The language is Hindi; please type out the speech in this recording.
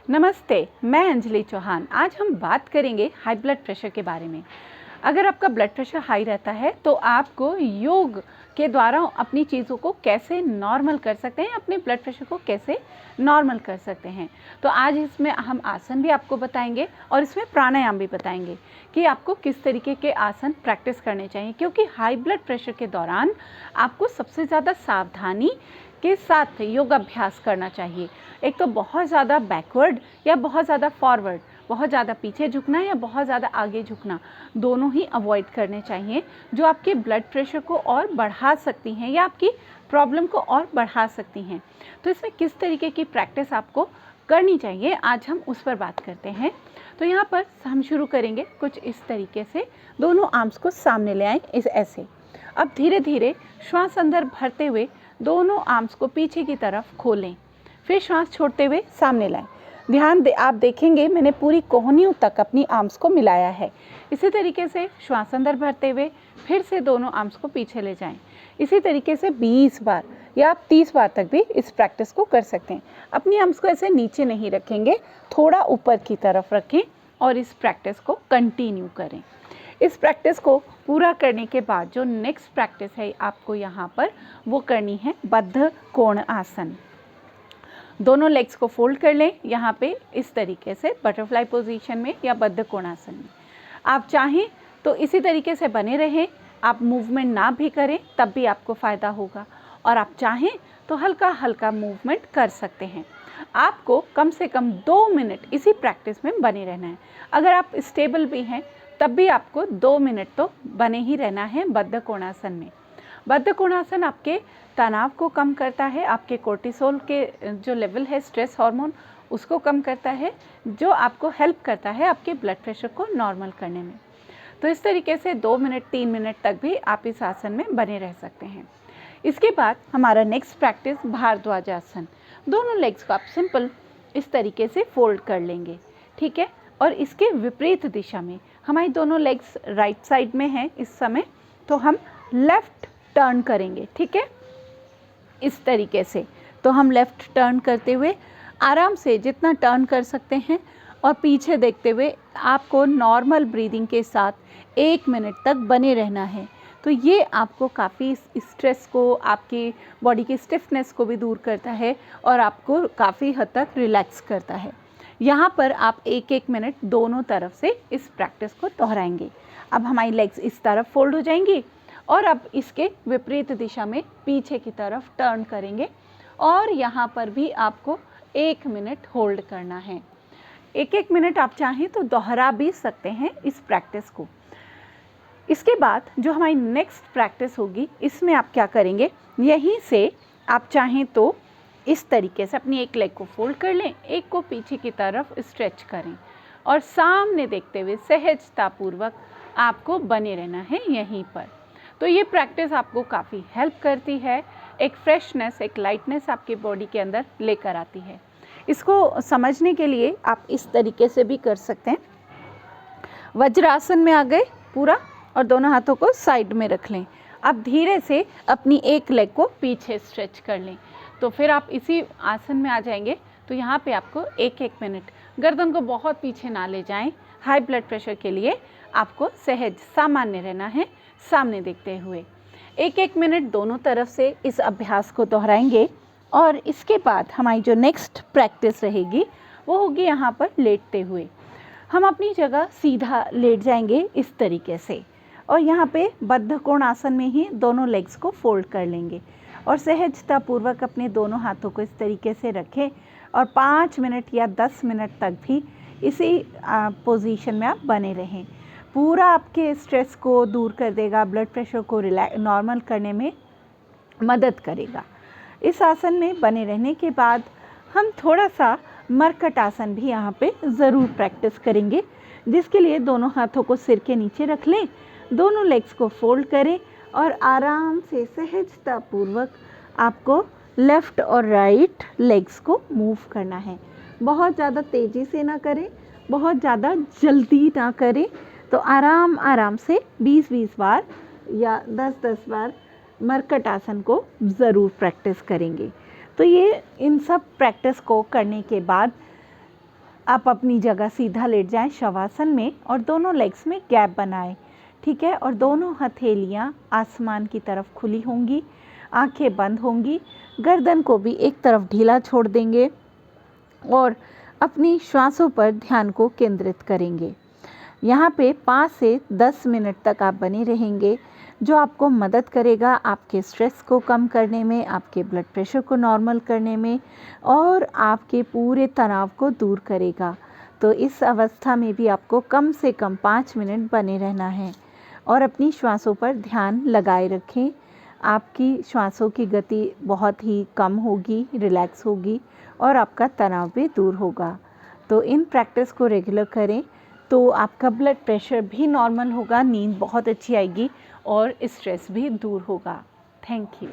नमस्ते, मैं अंजलि चौहान। आज हम बात करेंगे हाई ब्लड प्रेशर के बारे में। अगर आपका ब्लड प्रेशर हाई रहता है तो आपको योग के द्वारा अपनी चीज़ों को कैसे नॉर्मल कर सकते हैं, अपने ब्लड प्रेशर को कैसे नॉर्मल कर सकते हैं। तो आज इसमें हम आसन भी आपको बताएंगे और इसमें प्राणायाम भी बताएंगे कि आपको किस तरीके के आसन प्रैक्टिस करने चाहिए, क्योंकि हाई ब्लड प्रेशर के दौरान आपको सबसे ज़्यादा सावधानी के साथ योगाभ्यास करना चाहिए। एक तो बहुत ज़्यादा बैकवर्ड या बहुत ज़्यादा फॉरवर्ड, बहुत ज़्यादा पीछे झुकना या बहुत ज़्यादा आगे झुकना, दोनों ही अवॉइड करने चाहिए, जो आपके ब्लड प्रेशर को और बढ़ा सकती हैं या आपकी प्रॉब्लम को और बढ़ा सकती हैं। तो इसमें किस तरीके की प्रैक्टिस आपको करनी चाहिए, आज हम उस पर बात करते हैं। तो यहाँ पर हम शुरू करेंगे कुछ इस तरीके से, दोनों आर्म्स को सामने ले आएँ इस ऐसे। अब धीरे धीरे श्वास अंदर भरते हुए दोनों आर्म्स को पीछे की तरफ खोलें, फिर श्वास छोड़ते हुए सामने लाएं। ध्यान दे, आप देखेंगे मैंने पूरी कोहनियों तक अपनी आर्म्स को मिलाया है। इसी तरीके से श्वास अंदर भरते हुए फिर से दोनों आर्म्स को पीछे ले जाएं। इसी तरीके से 20 बार या आप 30 बार तक भी इस प्रैक्टिस को कर सकते हैं। अपनी आर्म्स को ऐसे नीचे नहीं रखेंगे, थोड़ा ऊपर की तरफ रखें और इस प्रैक्टिस को कंटिन्यू करें। इस प्रैक्टिस को पूरा करने के बाद जो नेक्स्ट प्रैक्टिस है आपको यहाँ पर वो करनी है बद्ध कोण आसन। दोनों लेग्स को फोल्ड कर लें यहाँ पे इस तरीके से बटरफ्लाई पोजीशन में या बद्ध कोणासन में। आप चाहें तो इसी तरीके से बने रहें, आप मूवमेंट ना भी करें तब भी आपको फ़ायदा होगा, और आप चाहें तो हल्का हल्का मूवमेंट कर सकते हैं। आपको कम से कम 2 मिनट इसी प्रैक्टिस में बने रहना है। अगर आप स्टेबल भी हैं तब भी आपको 2 मिनट तो बने ही रहना है बद्ध कोणासन में। बद्ध कोणासन आपके तनाव को कम करता है, आपके कोर्टिसोल के जो लेवल है, स्ट्रेस हार्मोन, उसको कम करता है, जो आपको हेल्प करता है आपके ब्लड प्रेशर को नॉर्मल करने में। तो इस तरीके से 2 मिनट 3 मिनट तक भी आप इस आसन में बने रह सकते हैं। इसके बाद हमारा नेक्स्ट प्रैक्टिस भारद्वाज आसन। दोनों लेग्स को आप सिंपल इस तरीके से फोल्ड कर लेंगे, ठीक है। और इसके विपरीत दिशा में हमारी दोनों लेग्स राइट साइड में हैं इस समय, तो हम लेफ़्ट टर्न करेंगे, ठीक है, इस तरीके से। तो हम लेफ़्ट टर्न करते हुए आराम से जितना टर्न कर सकते हैं और पीछे देखते हुए आपको नॉर्मल ब्रीदिंग के साथ 1 मिनट तक बने रहना है। तो ये आपको काफ़ी स्ट्रेस को, आपकी बॉडी की स्टिफनेस को भी दूर करता है और आपको काफ़ी हद तक रिलैक्स करता है। यहाँ पर आप 1-1 मिनट दोनों तरफ से इस प्रैक्टिस को दोहराएंगे। अब हमारी लेग्स इस तरफ फोल्ड हो जाएंगी और अब इसके विपरीत दिशा में पीछे की तरफ टर्न करेंगे और यहाँ पर भी आपको 1 मिनट होल्ड करना है। 1-1 मिनट आप चाहें तो दोहरा भी सकते हैं इस प्रैक्टिस को। इसके बाद जो हमारी नेक्स्ट प्रैक्टिस होगी, इसमें आप क्या करेंगे, यहीं से आप चाहें तो इस तरीके से अपनी एक लेग को फोल्ड कर लें, एक को पीछे की तरफ स्ट्रेच करें और सामने देखते हुए सहजतापूर्वक आपको बने रहना है यहीं पर। तो ये प्रैक्टिस आपको काफ़ी हेल्प करती है, एक फ्रेशनेस, एक लाइटनेस आपके बॉडी के अंदर लेकर आती है। इसको समझने के लिए आप इस तरीके से भी कर सकते हैं। वज्रासन में आ गए पूरा और दोनों हाथों को साइड में रख लें। अब धीरे से अपनी एक लेग को पीछे स्ट्रेच कर लें, तो फिर आप इसी आसन में आ जाएंगे। तो यहाँ पे आपको 1-1 मिनट, गर्दन को बहुत पीछे ना ले जाएं। हाई ब्लड प्रेशर के लिए आपको सहज सामान्य रहना है, सामने देखते हुए 1-1 मिनट दोनों तरफ से इस अभ्यास को दोहराएंगे। और इसके बाद हमारी जो नेक्स्ट प्रैक्टिस रहेगी वो होगी यहाँ पर लेटते हुए। हम अपनी जगह सीधा लेट जाएंगे इस तरीके से और यहाँ पे बद्ध कोण आसन में ही दोनों लेग्स को फोल्ड कर लेंगे और सहजतापूर्वक अपने दोनों हाथों को इस तरीके से रखें और 5 मिनट या 10 मिनट तक भी इसी पोजीशन में आप बने रहें। पूरा आपके स्ट्रेस को दूर कर देगा, ब्लड प्रेशर को नॉर्मल करने में मदद करेगा। इस आसन में बने रहने के बाद हम थोड़ा सा मरकट आसन भी यहाँ पे ज़रूर प्रैक्टिस करेंगे, जिसके लिए दोनों हाथों को सिर के नीचे रख लें, दोनों लेग्स को फोल्ड करें और आराम से सहजतापूर्वक आपको लेफ़्ट और राइट लेग्स को मूव करना है। बहुत ज़्यादा तेज़ी से ना करें, बहुत ज़्यादा जल्दी ना करें। तो आराम आराम से 20-20 बार या 10-10 बार मरकट आसन को ज़रूर प्रैक्टिस करेंगे। तो ये इन सब प्रैक्टिस को करने के बाद आप अपनी जगह सीधा लेट जाएं शवासन में और दोनों लेग्स में गैप बनाएं, ठीक है। और दोनों हथेलियां आसमान की तरफ खुली होंगी, आंखें बंद होंगी, गर्दन को भी एक तरफ ढीला छोड़ देंगे और अपनी श्वासों पर ध्यान को केंद्रित करेंगे। यहाँ पे 5 से 10 मिनट तक आप बने रहेंगे, जो आपको मदद करेगा आपके स्ट्रेस को कम करने में, आपके ब्लड प्रेशर को नॉर्मल करने में और आपके पूरे तनाव को दूर करेगा। तो इस अवस्था में भी आपको कम से कम 5 मिनट बने रहना है और अपनी श्वासों पर ध्यान लगाए रखें। आपकी श्वासों की गति बहुत ही कम होगी, रिलैक्स होगी और आपका तनाव भी दूर होगा। तो इन प्रैक्टिस को रेगुलर करें तो आपका ब्लड प्रेशर भी नॉर्मल होगा, नींद बहुत अच्छी आएगी और स्ट्रेस भी दूर होगा। Thank you.